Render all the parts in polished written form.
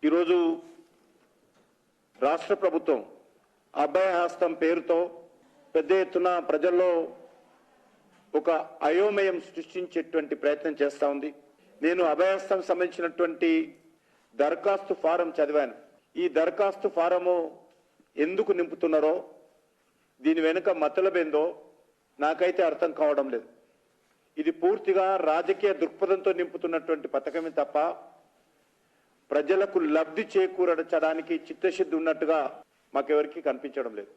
ఈరోజు రాష్ట్ర ప్రభుత్వం అభయహస్తం పేరుతో పెద్ద ఎత్తున ప్రజల్లో ఒక అయోమయం సృష్టించేటువంటి ప్రయత్నం చేస్తూ ఉంది. నేను అభయహస్తం సంబంధించినటువంటి దరఖాస్తు ఫారం చదివాను. ఈ దరఖాస్తు ఫారము ఎందుకు నింపుతున్నారో, దీని వెనుక మతలబేందో నాకైతే అర్థం కావడం లేదు. ఇది పూర్తిగా రాజకీయ దృక్పథంతో నింపుతున్నటువంటి పథకమే తప్ప ప్రజలకు లబ్ధి చేకూరచడానికి చిత్తశుద్ధి ఉన్నట్టుగా మాకెవరికి కనిపించడం లేదు.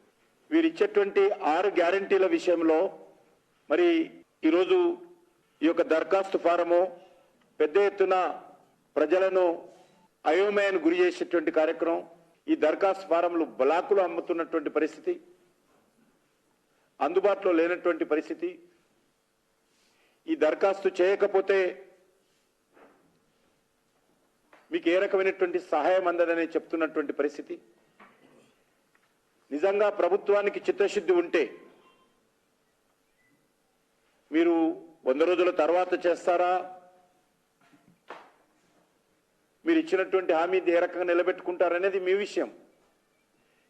వీరిచ్చేటువంటి 6 గ్యారంటీల విషయంలో మరి ఈరోజు ఈ యొక్క దరఖాస్తు ఫారము పెద్ద ఎత్తున ప్రజలను అయోమయానికి గురి చేసేటువంటి కార్యక్రమం. ఈ దరఖాస్తు ఫారంలు బ్లాకులు అమ్ముతున్నటువంటి పరిస్థితి, అందుబాటులో లేనటువంటి పరిస్థితి, ఈ దరఖాస్తు చేయకపోతే మీకు ఏ రకమైనటువంటి సహాయం అందదని చెప్తున్నటువంటి పరిస్థితి. నిజంగా ప్రభుత్వానికి చిత్తశుద్ధి ఉంటే మీరు 100 రోజుల తర్వాత చేస్తారా, మీరు ఇచ్చినటువంటి హామీ ఏ రకంగా నిలబెట్టుకుంటారనేది మీ విషయం.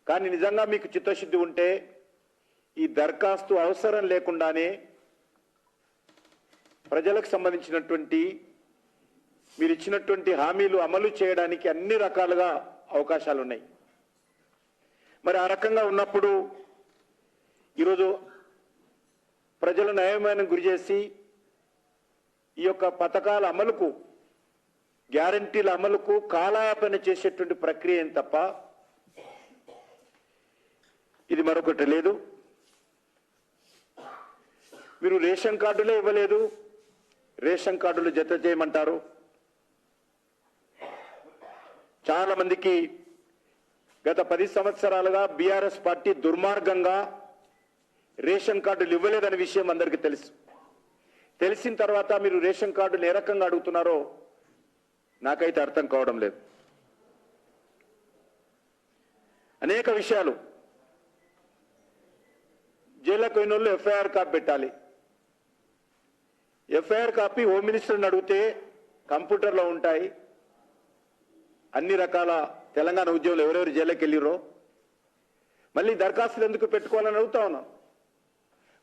కానీ నిజంగా మీకు చిత్తశుద్ధి ఉంటే ఈ దరఖాస్తు అవసరం లేకుండానే ప్రజలకు సంబంధించినటువంటి మీరు ఇచ్చినటువంటి హామీలు అమలు చేయడానికి అన్ని రకాలుగా అవకాశాలు ఉన్నాయి. మరి ఆ రకంగా ఉన్నప్పుడు ఈరోజు ప్రజలను అయోమయానికి గురి చేసి ఈ యొక్క పథకాల అమలుకు, గ్యారంటీల అమలుకు కాలయాపన చేసేటువంటి ప్రక్రియ ఏం తప్ప ఇది మరొకటి లేదు. మీరు రేషన్ కార్డులే ఇవ్వలేదు, రేషన్ కార్డులు జత చేయమంటారు. చాలా మందికి గత 10 సంవత్సరాలుగా బీఆర్ఎస్ పార్టీ దుర్మార్గంగా రేషన్ కార్డులు ఇవ్వలేదనే విషయం అందరికీ తెలుసు. తెలిసిన తర్వాత మీరు రేషన్ కార్డులు ఏ రకంగా అడుగుతున్నారో నాకైతే అర్థం కావడం లేదు. అనేక విషయాలు, జైలుకు పోయిన వాళ్ళు ఎఫ్ఐఆర్ కాపీ పెట్టాలి. ఎఫ్ఐఆర్ కాపీ హోమ్ మినిస్టర్ని అడిగితే కంప్యూటర్లో ఉంటాయి. అన్ని రకాల తెలంగాణ ఉద్యోగులు ఎవరెవరు జైలుకి వెళ్ళిరో మళ్ళీ దరఖాస్తులు ఎందుకు పెట్టుకోవాలని అడుగుతా ఉన్నాం.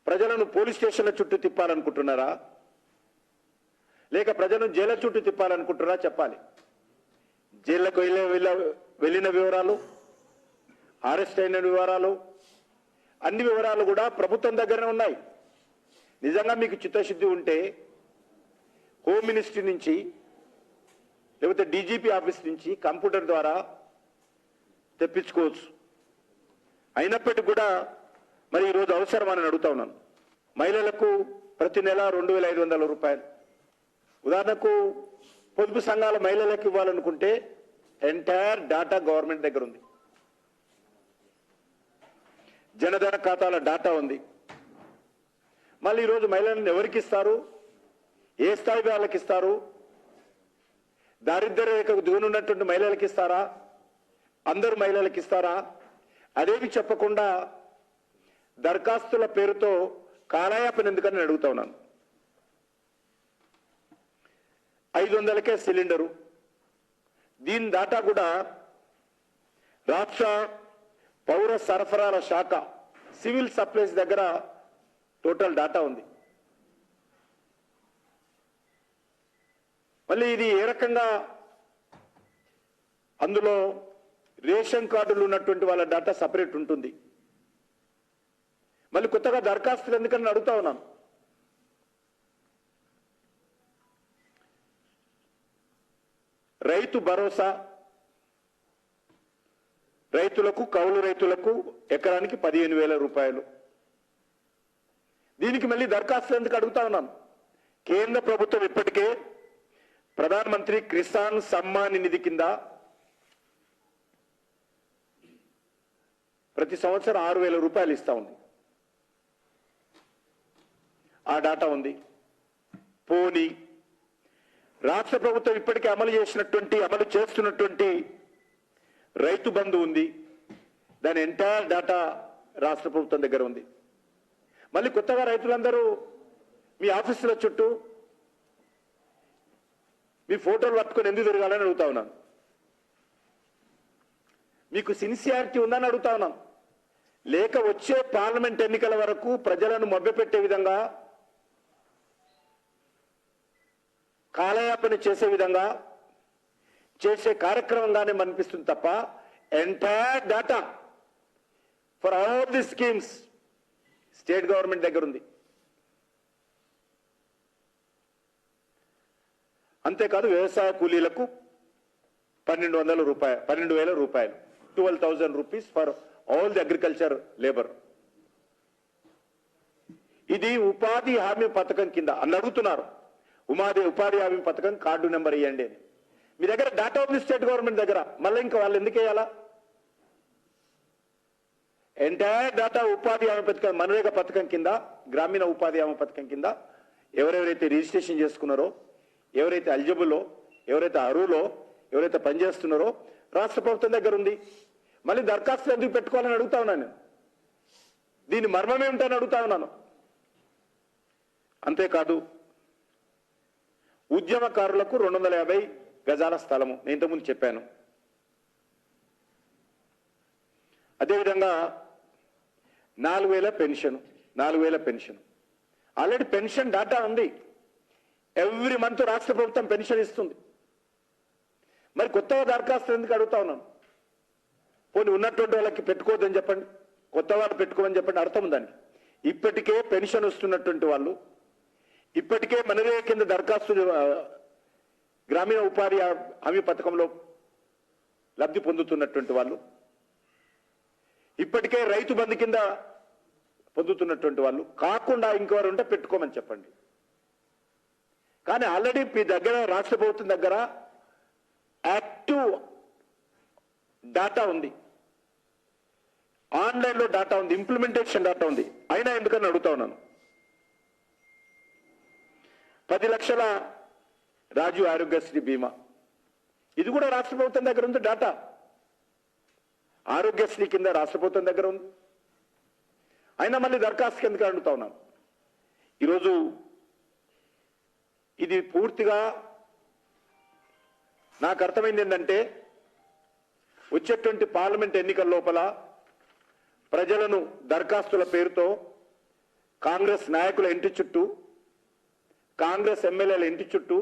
ప్రజలను పోలీస్ స్టేషన్ల చుట్టూ తిప్పాలనుకుంటున్నారా, లేక ప్రజలను జైళ్ళ చుట్టూ తిప్పాలనుకుంటున్నారా చెప్పాలి. జైళ్లకు వెళ్ళిన వివరాలు, అరెస్ట్ అయిన వివరాలు, అన్ని వివరాలు కూడా ప్రభుత్వం దగ్గరనే ఉన్నాయి. నిజంగా మీకు చిత్తశుద్ధి ఉంటే హోమ్ మినిస్ట్రీ నుంచి లేకపోతే డీజీపీ ఆఫీస్ నుంచి కంప్యూటర్ ద్వారా తెప్పించుకోవచ్చు. అయినప్పటికీ కూడా మరి ఈరోజు అవసరమని అడుగుతా ఉన్నాను. మహిళలకు ప్రతి నెల 2500 రూపాయలు, ఉదాహరణకు పొదుపు సంఘాల మహిళలకు ఇవ్వాలనుకుంటే ఎంటైర్ డాటా గవర్నమెంట్ దగ్గర ఉంది. జనధన ఖాతాల డాటా ఉంది. మళ్ళీ ఈరోజు మహిళలను ఎవరికి ఇస్తారు, ఏ స్థాయి వాళ్ళకి ఇస్తారు, దారిద్ర్య రేఖకు దిగునున్నటువంటి మహిళలకు ఇస్తారా, అందరు మహిళలకు ఇస్తారా, అదేమి చెప్పకుండా దరఖాస్తుల పేరుతో కాలయాపన ఎందుకని అడుగుతా ఉన్నాను. 500కే సిలిండరు, దీని డాటా కూడా రాష్ట్ర పౌర సరఫరాల శాఖ సివిల్ సప్లైస్ దగ్గర టోటల్ డాటా ఉంది. మళ్ళీ ఇది ఏ రకంగా, అందులో రేషన్ కార్డులు ఉన్నటువంటి వాళ్ళ డాటా సపరేట్ ఉంటుంది. మళ్ళీ కొత్తగా దరఖాస్తులు ఎందుకని అడుగుతా ఉన్నాను. రైతు భరోసా, రైతులకు, కౌలు రైతులకు ఎకరానికి 15,000 రూపాయలు. దీనికి మళ్ళీ దరఖాస్తులు ఎందుకు అడుగుతా ఉన్నాను. కేంద్ర ప్రభుత్వం ఇప్పటికే ప్రధానమంత్రి కిసాన్ సమ్మాన్ నిధి కింద ప్రతి సంవత్సరం 6,000 రూపాయలు ఇస్తా ఉంది. ఆ డాటా ఉంది. పోనీ రాష్ట్ర ప్రభుత్వం ఇప్పటికే అమలు చేస్తున్నటువంటి రైతు బంధు ఉంది. దాని ఎంటైర్ డాటా రాష్ట్ర ప్రభుత్వం దగ్గర ఉంది. మళ్ళీ కొత్తగా రైతులందరూ మీ ఆఫీసుల చుట్టూ మీ ఫోటోలు పట్టుకొని ఎందుకు తిరగాలని అడుగుతా ఉన్నాను. మీకు సిన్సియారిటీ ఉందని అడుగుతా ఉన్నాను. లేక వచ్చే పార్లమెంట్ ఎన్నికల వరకు ప్రజలను మభ్యపెట్టే విధంగా, కాలయాపన చేసే విధంగా చేసే కార్యక్రమంగానే అనిపిస్తుంది తప్ప entire data for all the schemes state government దగ్గర ఉంది. అంతేకాదు వ్యవసాయ కూలీలకు 12,000 రూపాయలు 12,000 rupees for all the agriculture labour. ఇది ఉపాధి హామీ పథకం కింద అని అడుగుతున్నారు. ఉపాధి హామీ పథకం కార్డు నెంబర్ ఇవ్వండి అని. మీ దగ్గర డేటా ఉంది స్టేట్ గవర్నమెంట్ దగ్గర, మళ్ళీ ఇంకా వాళ్ళు ఎందుకు వేయాలా? ఎంటైర్ డేటా ఉపాధి హామీ పథకం, మనరేగా పథకం కింద, గ్రామీణ ఉపాధి హామీ పథకం కింద ఎవరెవరైతే రిజిస్ట్రేషన్ చేసుకున్నారో, ఎవరైతే ఎలిజిబుల్లో, ఎవరైతే అర్హులో, ఎవరైతే పనిచేస్తున్నారో రాష్ట్ర ప్రభుత్వం దగ్గర ఉంది. మళ్ళీ దరఖాస్తులు ఎందుకు పెట్టుకోవాలని అడుగుతా ఉన్నాను నేను. దీని మర్మం ఏమిటని అడుగుతా ఉన్నాను. అంతేకాదు ఉద్యమకారులకు 250 గజాల స్థలము నేను ఇంతకుముందు చెప్పాను. అదేవిధంగా 4,000 పెన్షన్. ఆల్రెడీ పెన్షన్ డాటా ఉంది. ఎవ్రీ మంత్ రాష్ట్ర ప్రభుత్వం పెన్షన్ ఇస్తుంది. మరి కొత్తగా దరఖాస్తులు ఎందుకు అడుగుతా ఉన్నాను? పోనీ ఉన్నటువంటి వాళ్ళకి పెట్టుకోవద్దని చెప్పండి, కొత్త వాళ్ళు పెట్టుకోమని చెప్పండి, అర్థం ఉందని. ఇప్పటికే పెన్షన్ వస్తున్నటువంటి వాళ్ళు, ఇప్పటికే మనరేగా కింద దరఖాస్తు గ్రామీణ ఉపాధి హామీ పథకంలో లబ్ధి పొందుతున్నటువంటి వాళ్ళు, ఇప్పటికే రైతు బంధు కింద పొందుతున్నటువంటి వాళ్ళు కాకుండా ఇంకెవరు ఉంటే పెట్టుకోమని చెప్పండి. కానీ ఆల్రెడీ మీ దగ్గర రాష్ట్ర ప్రభుత్వం దగ్గర యాక్టివ్ డాటా ఉంది, ఆన్లైన్లో డాటా ఉంది, ఇంప్లిమెంటేషన్ డాటా ఉంది. అయినా ఎందుకని అడుగుతా ఉన్నాను. 10 లక్షల రాజీవ్ ఆరోగ్యశ్రీ బీమా, ఇది కూడా రాష్ట్ర ప్రభుత్వం దగ్గర ఉంది డాటా. ఆరోగ్యశ్రీ కింద రాష్ట్ర ప్రభుత్వం దగ్గర ఉంది. అయినా మళ్ళీ దరఖాస్తు ఎందుకు అడుగుతా ఉన్నాను. ఈరోజు ఇది పూర్తిగా నాకు అర్థమైంది ఏంటంటే, వచ్చేటువంటి పార్లమెంట్ ఎన్నికల లోపల ప్రజలను దరఖాస్తుల పేరుతో కాంగ్రెస్ నాయకుల ఇంటి చుట్టూ, కాంగ్రెస్ ఎమ్మెల్యేల ఇంటి చుట్టూ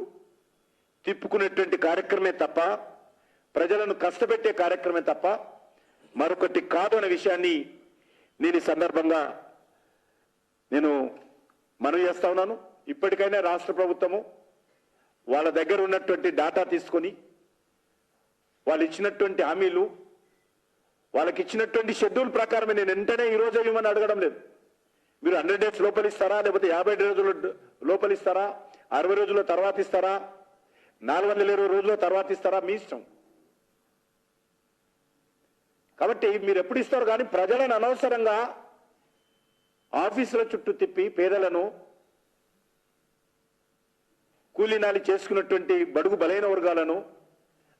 తిప్పుకునేటువంటి కార్యక్రమే తప్ప, ప్రజలను కష్టపెట్టే కార్యక్రమే తప్ప మరొకటి కాదు అనే విషయాన్ని నేను ఈ సందర్భంగా మనవి చేస్తా ఉన్నాను. ఇప్పటికైనా రాష్ట్ర ప్రభుత్వము వాళ్ళ దగ్గర ఉన్నటువంటి డాటా తీసుకొని, వాళ్ళు ఇచ్చినటువంటి హామీలు, వాళ్ళకి ఇచ్చినటువంటి షెడ్యూల్ ప్రకారమే, నేను వెంటనే ఈ రోజు ఇవ్వమని అడగడం లేదు. మీరు 100 డేస్ లోపలిస్తారా, లేకపోతే 50 రోజుల లోపలిస్తారా, 60 రోజుల తర్వాత ఇస్తారా, 420 రోజుల తర్వాత ఇస్తారా, మీ ఇష్టం. కాబట్టి మీరు ఎప్పుడు ఇస్తారు కానీ ప్రజలను అనవసరంగా ఆఫీసుల చుట్టూ తిప్పి పేదలను, కూలీనాలి చేసుకున్నటువంటి బడుగు బలైన వర్గాలను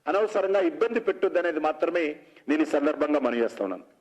అనవసరంగా ఇబ్బంది పెట్టొద్దనేది మాత్రమే నేను ఈ సందర్భంగా మనవి చేస్తా ఉన్నాను.